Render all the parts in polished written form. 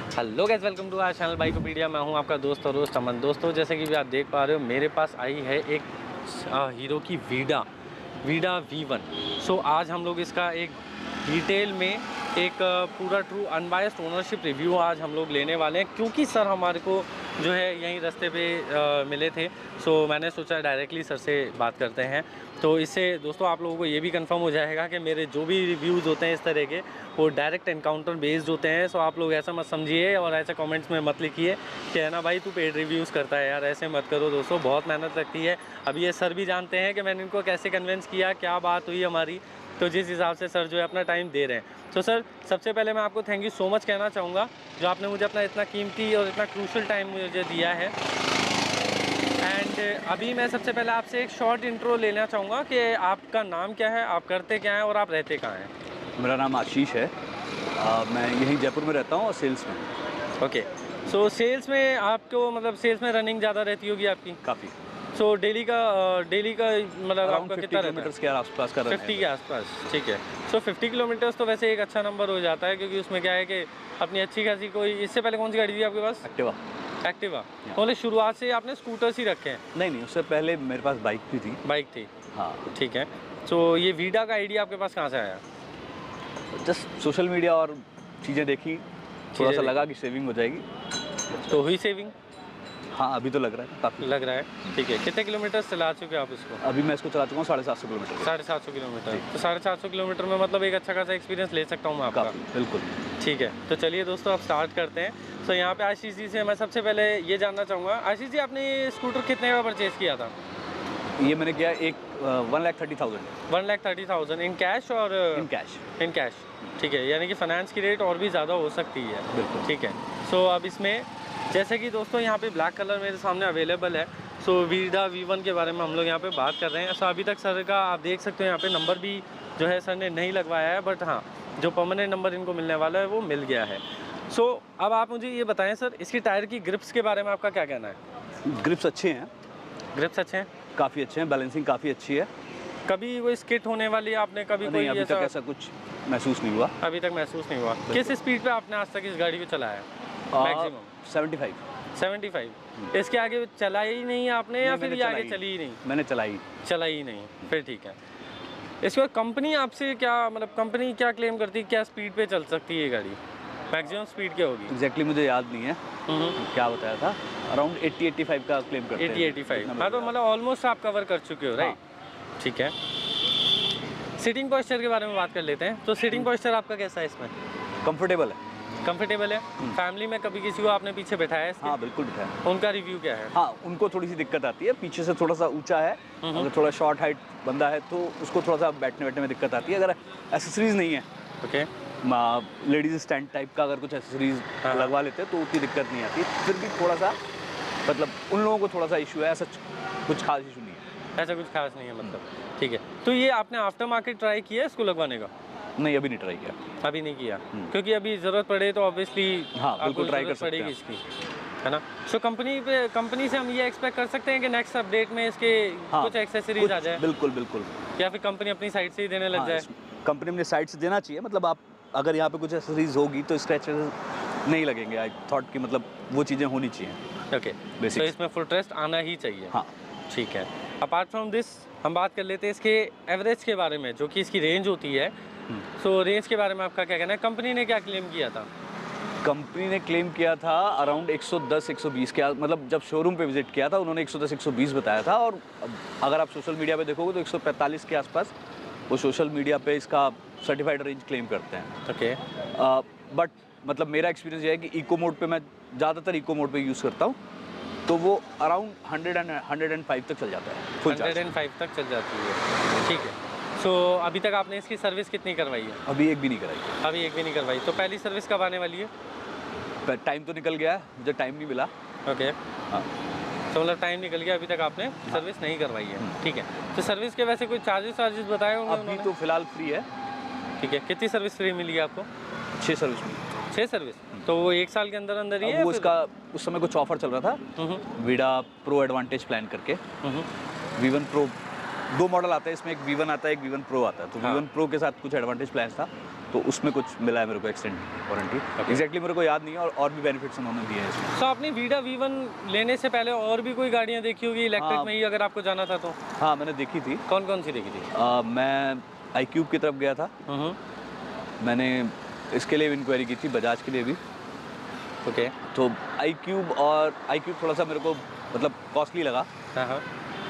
Hello guys, welcome to our channel Bikopedia. मैं हूं आपका दोस्त और दोस्त अमन। दोस्तों, जैसे कि भी आप देख पा रहे हो, मेरे पास आई है एक हीरो की वीडा V1। सो आज हम लोग इसका एक डिटेल में एक पूरा ट्रू अनबायस्ड ओनरशिप रिव्यू आज हम लोग लेने वाले हैं, क्योंकि सर हमारे को जो है यहीं रास्ते पे मिले थे। सो मैंने सोचा डायरेक्टली सर से बात करते हैं। तो इससे दोस्तों आप लोगों को ये भी कंफर्म हो जाएगा कि मेरे जो भी रिव्यूज़ होते हैं इस तरह के, वो डायरेक्ट एनकाउंटर बेस्ड होते हैं। सो आप लोग ऐसा मत समझिए और ऐसे कमेंट्स में मत लिखिए कि है ना भाई तू पेड रिव्यूज़ करता है यार, ऐसे मत करो दोस्तों, बहुत मेहनत लगती है। अब ये सर भी जानते हैं कि मैंने इनको कैसे कन्विंस किया, क्या बात हुई हमारी, तो जिस हिसाब से सर जो है अपना टाइम दे रहे हैं। तो सर, सबसे पहले मैं आपको थैंक यू सो मच कहना चाहूँगा जो आपने मुझे अपना इतना कीमती और इतना क्रूशल टाइम मुझे दिया है। एंड अभी मैं सबसे पहले आपसे एक शॉर्ट इंट्रो लेना चाहूँगा कि आपका नाम क्या है, आप करते क्या हैं और आप रहते कहाँ हैं। मेरा नाम आशीष है। मैं यहीं जयपुर में रहता हूँ और सेल्स में। ओके, सो सेल्स में आपको मतलब सेल्स में रनिंग ज़्यादा रहती होगी आपकी काफ़ी। सो डेली का मतलब आपका कितना रहता है? के आसपास का 50 के आसपास, ठीक है। सो 50 किलोमीटर्स तो वैसे एक अच्छा नंबर हो जाता है, क्योंकि उसमें क्या है कि अपनी अच्छी खासी कोई, इससे पहले कौन सी गाड़ी थी आपके पास? एक्टिवा। मतलब शुरुआत से आपने स्कूटर्स ही रखे हैं? नहीं, उससे पहले मेरे पास बाइक भी थी। बाइक थी, हाँ। ठीक है। सो ये वीडा का आइडिया आपके पास कहाँ से आया? जस्ट सोशल मीडिया और चीज़ें देखी, थोड़ा सा लगा कि सेविंग हो जाएगी, तो हुई सेविंग? हाँ, अभी तो लग रहा है, काफ़ी लग रहा है, ठीक है। कितने किलोमीटर चला चुके आप इसको? अभी मैं इसको चला चुका हूँ 750 किलोमीटर। 750 किलोमीटर। तो 750 किलोमीटर में मतलब एक अच्छा खासा एक्सपीरियंस ले सकता हूँ मैं आपका? बिल्कुल। ठीक है, तो चलिए दोस्तों अब स्टार्ट करते हैं। तो यहाँ पे आशीष जी से मैं सबसे पहले ये जानना चाहूँगा, आशीष जी आपने ये स्कूटर कितने का परचेज़ किया था? ये मैंने किया 1,30,000। 1,30,000 इन कैश और इन कैश, ठीक है। यानी कि फाइनेंस की रेट और भी ज़्यादा हो सकती है। बिल्कुल, ठीक है। सो अब इसमें जैसे कि दोस्तों यहाँ पे ब्लैक कलर मेरे सामने अवेलेबल है। सो वीडा V1 के बारे में हम लोग यहाँ पे बात कर रहे हैं। सो अभी तक सर का आप देख सकते हो यहाँ पे नंबर भी जो है सर ने नहीं लगवाया है, बट हाँ जो परमानेंट नंबर इनको मिलने वाला है वो मिल गया है। सो अब आप मुझे ये बताएं सर, इसकी टायर की ग्रिप्स के बारे में आपका क्या कहना है? ग्रिप्स अच्छे हैं। ग्रिप्स अच्छे हैं? काफ़ी अच्छे हैं, बैलेंसिंग काफ़ी अच्छी है। कभी वो स्किट होने वाली आपने कभी नहीं, कोई अभी तक ऐसा कुछ महसूस नहीं हुआ। अभी तक महसूस नहीं हुआ। किस स्पीड पे आपने आज तक इस गाड़ी को चलाया है मैक्सिमम? 75। इसके आगे चला ही नहीं आपने, या फिर ये आगे चली ही नहीं? मैंने चला ही नहीं, फिर ठीक है। इसके बाद कंपनी आपसे क्या मतलब कंपनी क्या क्लेम करती है, क्या स्पीड पे चल सकती है ये गाड़ी? मैक्सिमम स्पीड क्या होगी? एग्जैक्टली मुझे याद नहीं है क्या बताया था। अराउंड 80-85 का क्लेम करते हैं। 80-85। हाँ, तो मतलब ऑलमोस्ट आप कवर कर चुके हो, राइट? ठीक है। सीटिंग पोस्चर के बारे में बात कर लेते हैं। तो सीटिंग पोस्चर आपका कैसा है इसमें? कंफर्टेबल है। कंफर्टेबल है। फैमिली में कभी किसी को आपने पीछे बैठाया है इसके? हाँ, बिल्कुल बैठाया। उनका रिव्यू क्या है? हाँ, उनको थोड़ी सी दिक्कत आती है, पीछे से थोड़ा सा ऊंचा है, अगर थोड़ा शॉर्ट हाइट बंदा है तो उसको थोड़ा सा बैठने में दिक्कत आती है। अगर एसेसरीज नहीं है, ओके, लेडीज स्टैंड टाइप का अगर कुछ एसेसरीज लगवा लेते हैं तो उतनी दिक्कत नहीं आती। फिर भी थोड़ा सा मतलब उन लोगों को थोड़ा सा इशू है, ऐसा कुछ खास इशू नहीं है। ऐसा कुछ खास नहीं है मतलब, ठीक है। तो ये आपने आफ्टर मार्केट ट्राई किया है इसको लगवाने का? नहीं, अभी नहीं ट्राई किया। अभी नहीं किया, क्योंकि अभी ज़रूरत पड़े तो ऑब्वियसली हाँ, बिल्कुल ट्राई कर सकते पड़ेगी इसकी, है ना? सो कंपनी से हम ये एक्सपेक्ट कर सकते हैं कि नेक्स्ट अपडेट में इसके कुछ एक्सेसरीज आ जाए? बिल्कुल। या फिर कंपनी अपनी साइड से ही देने लग जाए? कंपनी अपनी साइड से देना चाहिए। मतलब आप अगर यहाँ पे कुछ एक्सेसरीज होगी तो स्क्रैचेस नहीं लगेंगे। आई थॉट कि मतलब वो चीज़ें होनी चाहिए। ओके, तो इसमें फुल ट्रस्ट आना ही चाहिए। हाँ, ठीक है। अपार्ट फ्रॉम दिस हम बात कर लेते हैं इसके एवरेज के बारे में, जो कि इसकी रेंज होती है। सो रेंज के बारे में आपका क्या कहना है? कंपनी ने क्या क्लेम किया था? कंपनी ने क्लेम किया था अराउंड 110-120 के, मतलब जब शोरूम पे विजिट किया था उन्होंने 110-120 बताया था। और अगर आप सोशल मीडिया पे देखोगे तो 145 के आसपास वो सोशल मीडिया पे इसका सर्टिफाइड रेंज क्लेम करते हैं। ओके, बट मतलब मेरा एक्सपीरियंस ये है कि इको मोड पे मैं ज़्यादातर इको मोड पे यूज़ करता हूँ, तो वो अराउंड 105 तक चल जाता है। फुल 105 तक चल जाती है, ठीक है। सो अभी तक आपने इसकी सर्विस कितनी करवाई है? अभी एक भी नहीं कराई। अभी एक भी नहीं करवाई, तो पहली सर्विस कब आने वाली है? टाइम तो निकल गया है, मुझे टाइम नहीं मिला। ओके, हाँ, तो मतलब टाइम निकल गया, अभी तक आपने सर्विस नहीं करवाई है, ठीक है। तो सर्विस के वैसे कोई चार्जेस बताए होंगे अभी उन्होंने? तो फिलहाल फ्री है। ठीक है, कितनी सर्विस फ्री मिली है आपको? 6 सर्विस मिली। 6 सर्विस? तो वो 1 साल के अंदर ही है? वो इसका उस समय कुछ ऑफर चल रहा था, वीडा प्रो एडवांटेज प्लान करके। V1 प्रो 2 मॉडल आते हैं इसमें, एक V1 आता है, एक V1 प्रो आता है। तो V1 प्रो के साथ कुछ एडवांटेज प्लान था, तो उसमें कुछ मिला है मेरे को एक्सटेंड वारंटी। एग्जैक्टली मेरे को याद नहीं है, और भी बेनिफिट्स उन्होंने दिए हैं इसमें। तो आपने वीडा V1 लेने से पहले और भी कोई गाड़ियाँ देखी होगी इलेक्ट्रिक हाँ। में ही, अगर आपको जाना था तो? हाँ, मैंने देखी थी। कौन कौन सी देखी थी? मैं iQube की तरफ गया था। मैंने इसके लिए भी इंक्वायरी की थी, बजाज के लिए भी। ओके। तो iQube थोड़ा सा मेरे को मतलब कॉस्टली लगा। हाँ।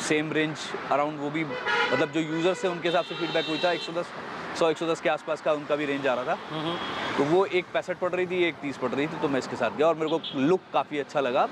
सेम रेंज अराउंड, वो भी मतलब जो यूज़र्स है उनके हिसाब से फीडबैक हुई था 110 के आसपास का उनका भी रेंज आ रहा था। तो वो एक 65 पड़ रही थी, एक 30 पड़ रही थी, तो मैं इसके साथ गया और मेरे को लुक काफ़ी अच्छा लगा।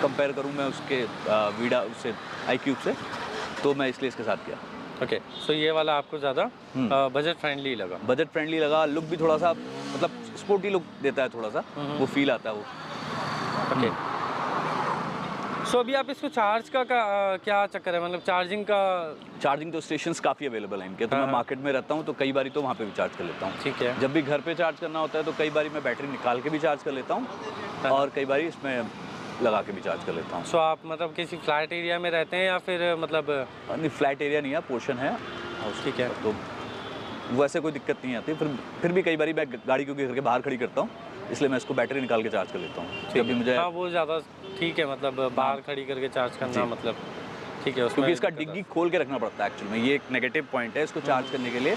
कंपेयर करूँ मैं उसके वीडा उससे iQube से, तो मैं इसलिए इसके साथ गया। ओके, सो ये वाला आपको ज़्यादा बजट फ्रेंडली लगा? बजट फ्रेंडली लगा, लुक भी थोड़ा सा मतलब स्पोर्टी लुक देता है, थोड़ा सा वो फील आता है वो। ओके। सो अभी आप इसको चार्ज का क्या चक्कर है, मतलब चार्जिंग तो स्टेशंस काफ़ी अवेलेबल हैं इनके, तो मैं मार्केट में रहता हूँ तो कई बारी तो वहाँ पे भी चार्ज कर लेता हूँ। ठीक है। जब भी घर पे चार्ज करना होता है तो कई बारी मैं बैटरी निकाल के भी चार्ज कर लेता हूँ, और कई बारी इसमें लगा के भी चार्ज कर लेता हूँ। सो आप मतलब किसी फ्लैट एरिया में रहते हैं या फिर मतलब? नहीं, फ्लैट एरिया नहीं है, पोर्शन है। ठीक है। तो वैसे कोई दिक्कत नहीं आती। फिर भी कई बारी मैं गाड़ी क्योंकि घर के बाहर खड़ी करता हूँ, इसलिए मैं इसको बैटरी निकाल के चार्ज कर लेता हूँ जब भी मुझे। हाँ, वो ज़्यादा ठीक है, मतलब बाहर खड़ी करके चार्ज करना, मतलब ठीक है। क्योंकि इसका डिग्गी खोल के रखना पड़ता है एक्चुअल में, ये एक नेगेटिव पॉइंट है। इसको चार्ज करने के लिए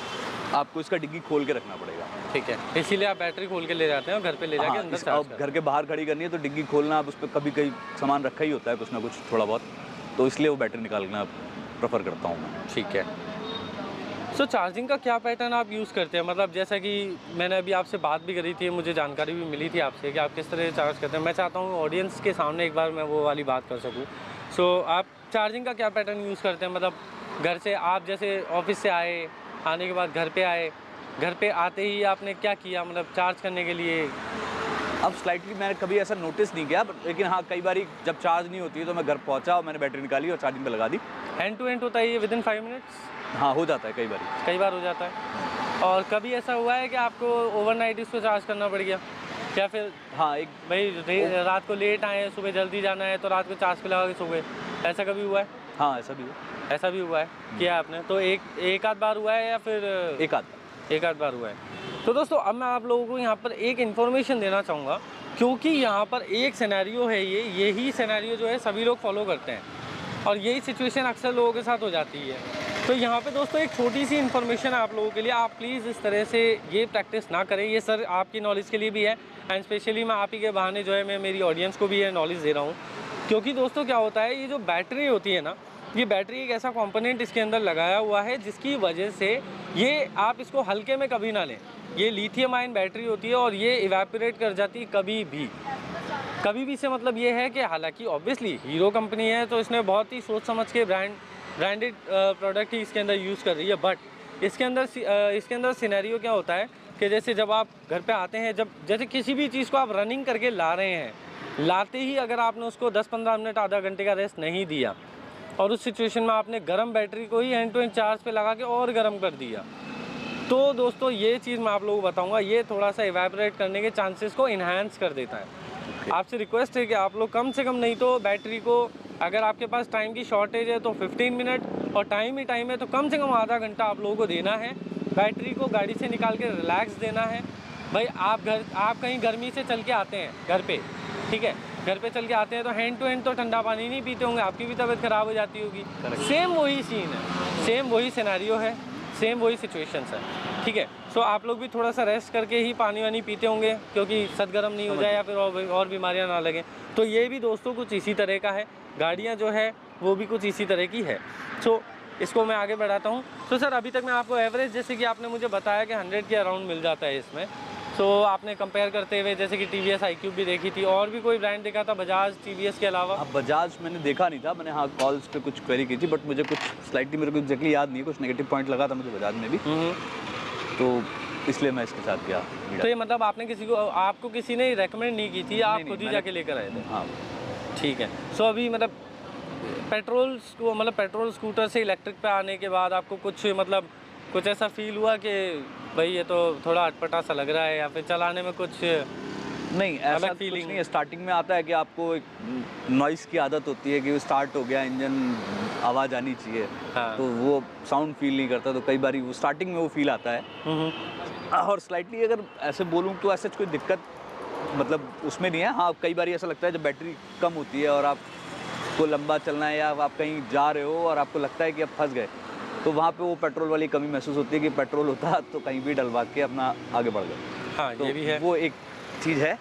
आपको इसका डिग्गी खोल के रखना पड़ेगा। ठीक है, इसीलिए आप बैटरी खोल के ले जाते हैं और घर पे ले जाके अंदर चार्ज। घर के बाहर खड़ी करनी है तो डिग्गी खोलना, आप उस पर कभी कहीं सामान रखा ही होता है कुछ ना कुछ थोड़ा बहुत, तो इसलिए वो बैटरी निकालना प्रेफर करता हूँ मैं। ठीक है। सो चार्जिंग का क्या पैटर्न आप यूज़ करते हैं, मतलब जैसा कि मैंने अभी आपसे बात भी करी थी, मुझे जानकारी भी मिली थी आपसे कि आप किस तरह से चार्ज करते हैं। मैं चाहता हूँ ऑडियंस के सामने एक बार मैं वो वाली बात कर सकूँ। सो आप चार्जिंग का क्या पैटर्न यूज़ करते हैं, मतलब घर से आप जैसे ऑफिस से आने के बाद घर पे आते ही आपने क्या किया, मतलब चार्ज करने के लिए? अब स्लाइटली मैंने कभी ऐसा नोटिस नहीं किया, लेकिन हाँ कई बारी जब चार्ज नहीं होती है तो मैं घर पहुँचा और मैंने बैटरी निकाली और चार्जिंग पे लगा दी। हैंड टू हैंड होता है ये विदिन 5 मिनट्स? हाँ, हो जाता है कई बार हो जाता है। और कभी ऐसा हुआ है कि आपको ओवरनाइट इसको चार्ज करना पड़ गया, या फिर हाँ एक भाई रात को लेट आए, सुबह जल्दी जाना है तो रात को चार्ज पे लगा के सो गए, ऐसा कभी हुआ है? हाँ, ऐसा भी हुआ है किया आपने? तो एक आध बार हुआ है या फिर? एक आध बार हुआ है। तो दोस्तों अब मैं आप लोगों को यहाँ पर एक इन्फॉर्मेशन देना चाहूँगा, क्योंकि यहाँ पर एक सिनेरियो है, यही सिनेरियो जो है सभी लोग फॉलो करते हैं और यही सिचुएशन अक्सर लोगों के साथ हो जाती है। तो यहाँ पे दोस्तों एक छोटी सी इन्फॉर्मेशन है आप लोगों के लिए, आप प्लीज़ इस तरह से ये प्रैक्टिस ना करें। ये सर आपकी नॉलेज के लिए भी है, एंड स्पेशली मैं आप ही के बहाने जो है मैं मेरी ऑडियंस को भी ये नॉलेज दे रहा हूँ। क्योंकि दोस्तों क्या होता है, ये जो बैटरी होती है ना, ये बैटरी एक ऐसा कंपोनेंट इसके अंदर लगाया हुआ है जिसकी वजह से ये आप इसको हल्के में कभी ना लें। ये लिथियम आयन बैटरी होती है और ये इवेपोरेट कर जाती है कभी भी से मतलब ये है कि हालांकि ऑब्वियसली हीरो कंपनी है तो इसने बहुत ही सोच समझ के ब्रांडेड प्रोडक्ट ही इसके अंदर यूज़ कर रही है। बट इसके अंदर सिनेरियो क्या होता है कि जैसे जब आप घर पे आते हैं, जैसे किसी भी चीज़ को आप रनिंग करके ला रहे हैं, लाते ही अगर आपने उसको 10-15 मिनट आधा घंटे का रेस्ट नहीं दिया और उस सिचुएशन में आपने गर्म बैटरी को ही हैंड टू हैंड चार्ज पे लगा के और गर्म कर दिया, तो दोस्तों ये चीज़ मैं आप लोगों को बताऊंगा, ये थोड़ा सा इवेपोरेट करने के चांसेस को इन्हांस कर देता है। आपसे रिक्वेस्ट है कि आप लोग कम से कम नहीं तो बैटरी को, अगर आपके पास टाइम की शॉर्टेज है तो 15 मिनट और टाइम है तो कम से कम आधा घंटा आप लोगों को देना है। बैटरी को गाड़ी से निकाल के रिलैक्स देना है। भाई आप कहीं गर्मी से चल के आते हैं घर पे, ठीक है, घर पे चल के आते हैं तो हैंड टू हैंड तो ठंडा पानी नहीं पीते होंगे, आपकी भी तबीयत ख़राब हो जाती होगी। सेम वही सीन है, सेम वही सिनेरियो है, सेम वही सिचुएशंस है, ठीक है। सो आप लोग भी थोड़ा सा रेस्ट करके ही पानी वानी पीते होंगे क्योंकि सदगर्म नहीं हो जाए या फिर और बीमारियां ना लगें। तो ये भी दोस्तों कुछ इसी तरह का है, गाड़ियां जो है वो भी कुछ इसी तरह की है। सो इसको मैं आगे बढ़ाता हूँ। तो सर अभी तक मैं आपको एवरेज, जैसे कि आपने मुझे बताया कि 100 के अराउंड मिल जाता है इसमें। सो आपने कंपेयर करते हुए जैसे कि TVS iQube भी देखी थी, और भी कोई ब्रांड देखा था बजाज TVS के अलावा? अब बजाज मैंने देखा नहीं था, मैंने हाँ कॉल्स पे कुछ क्वेरी की थी, बट मुझे कुछ स्लाइटली मेरे को एग्जैक्टली याद नहीं है, कुछ नेगेटिव पॉइंट लगा था मुझे बजाज में भी, तो इसलिए मैं इसके साथ गया। तो ये मतलब आपको किसी ने रेकमेंड नहीं की थी, आप खुद ही जाके लेकर आए थे? हाँ, ठीक है। सो अभी मतलब पेट्रोल स्कूटर से इलेक्ट्रिक पे आने के बाद आपको कुछ ऐसा फील हुआ कि भाई ये तो थोड़ा अटपटा सा लग रहा है, या फिर चलाने में कुछ नहीं ऐसा फीलिंग नहीं है? स्टार्टिंग में आता है कि आपको एक नॉइस की आदत होती है कि स्टार्ट हो गया इंजन, आवाज़ आनी चाहिए, हाँ। तो वो साउंड फील नहीं करता, तो कई बार वो स्टार्टिंग में वो फील आता है। और स्लाइटली अगर ऐसे बोलूँ तो ऐसा कोई दिक्कत मतलब उसमें नहीं है। हाँ, कई बार ऐसा लगता है जब बैटरी कम होती है और आपको लंबा चलना है या आप कहीं जा रहे हो और आपको लगता है कि अब फंस गए, तो वहाँ पे वो पेट्रोल वाली कमी महसूस होती है कि पेट्रोल होता तो कहीं भी डलवा के अपना आगे बढ़ गए। हाँ, तो ये भी है। वो एक चीज़ है।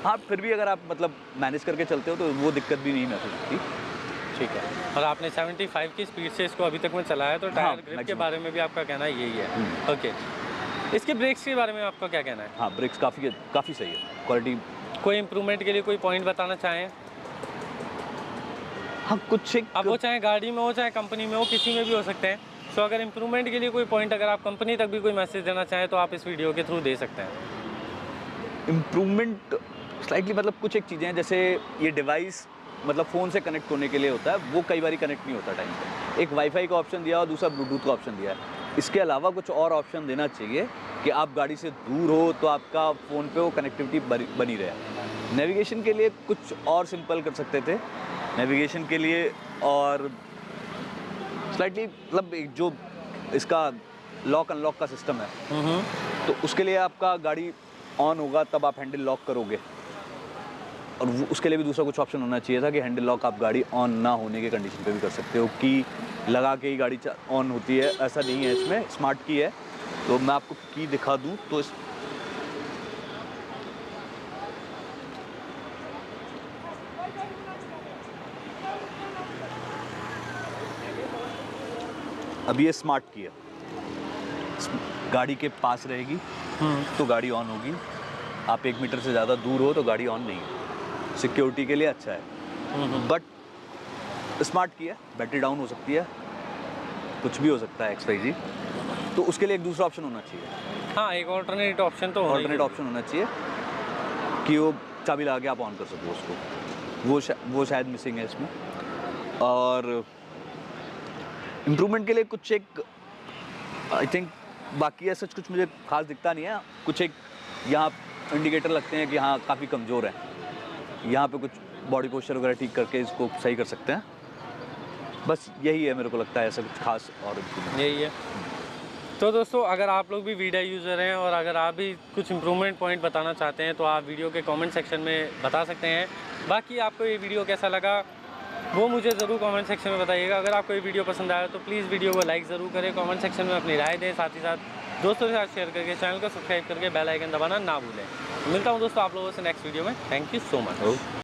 हाँ, फिर भी अगर आप मतलब मैनेज करके चलते हो तो वो दिक्कत भी नहीं महसूस होती। ठीक है। और आपने 75 की स्पीड से इसको अभी तक में चलाया, तो टायर ग्रिप के मैक्सिमम। बारे में भी आपका कहना यही है। ओके, इसके ब्रेक्स के बारे में आपका क्या कहना है? हाँ, ब्रेक्स काफ़ी सही है, क्वालिटी। कोई इम्प्रूवमेंट के लिए कोई पॉइंट बताना चाहें? हाँ, कुछ एक अब वो चाहे गाड़ी में हो चाहे कंपनी में हो, किसी में भी हो सकते हैं। सो अगर इम्प्रूवमेंट के लिए कोई पॉइंट अगर आप कंपनी तक भी कोई मैसेज देना चाहें तो आप इस वीडियो के थ्रू दे सकते हैं। इम्प्रूवमेंट स्लाइटली मतलब कुछ एक चीज़ें हैं, जैसे ये डिवाइस मतलब फ़ोन से कनेक्ट होने के लिए होता है, वो कई बार कनेक्ट नहीं होता टाइम पे। एक वाईफाई का ऑप्शन दिया और दूसरा ब्लूटूथ का ऑप्शन दिया है। इसके अलावा कुछ और ऑप्शन देना चाहिए कि आप गाड़ी से दूर हो तो आपका फ़ोन पे वो कनेक्टिविटी बनी रहे। नेविगेशन के लिए कुछ और सिंपल कर सकते थे नेविगेशन के लिए, और स्लाइटली मतलब एक जो इसका लॉक अनलॉक का सिस्टम है, तो उसके लिए आपका गाड़ी ऑन होगा तब आप हैंडल लॉक करोगे, और उसके लिए भी दूसरा कुछ ऑप्शन होना चाहिए था कि हैंडल लॉक आप गाड़ी ऑन ना होने के कंडीशन पे भी कर सकते हो, की लगा के ही गाड़ी ऑन होती है, ऐसा नहीं है। इसमें स्मार्ट की है, तो मैं आपको की दिखा दूँ तो अभी ये स्मार्ट की है, गाड़ी के पास रहेगी तो गाड़ी ऑन होगी, आप 1 मीटर से ज़्यादा दूर हो तो गाड़ी ऑन नहीं है। सिक्योरिटी के लिए अच्छा है, बट स्मार्ट की है, बैटरी डाउन हो सकती है, कुछ भी हो सकता है XYZ, तो उसके लिए एक दूसरा ऑप्शन होना चाहिए। हाँ, एक ऑल्टरनेट ऑप्शन तो ऑप्शन होना चाहिए कि वो चाबी लगा के आप ऑन कर सको उसको, वो शायद मिसिंग है इसमें। और इम्प्रूवमेंट के लिए कुछ एक आई थिंक बाकी ऐसा कुछ मुझे खास दिखता नहीं है। कुछ एक यहाँ इंडिकेटर लगते हैं कि हाँ काफ़ी कमज़ोर है, यहाँ पे कुछ बॉडी पोस्चर वगैरह ठीक करके इसको सही कर सकते हैं। बस यही है, मेरे को लगता है ऐसा कुछ खास और यही है। तो दोस्तों, अगर आप लोग भी वीडियो यूज़र हैं और अगर आप भी कुछ इम्प्रूवमेंट पॉइंट बताना चाहते हैं तो आप वीडियो के कमेंट सेक्शन में बता सकते हैं। बाकी आपको ये वीडियो कैसा लगा वो मुझे ज़रूर कमेंट सेक्शन में बताइएगा। अगर आपको ये वीडियो पसंद आया तो प्लीज़ वीडियो को लाइक ज़रूर करें, कमेंट सेक्शन में अपनी राय दें, साथ ही साथ दोस्तों के साथ शेयर करके चैनल को सब्सक्राइब करके बेल आइकन दबाना ना भूलें। मिलता हूँ दोस्तों आप लोगों से नेक्स्ट वीडियो में। Thank you so much.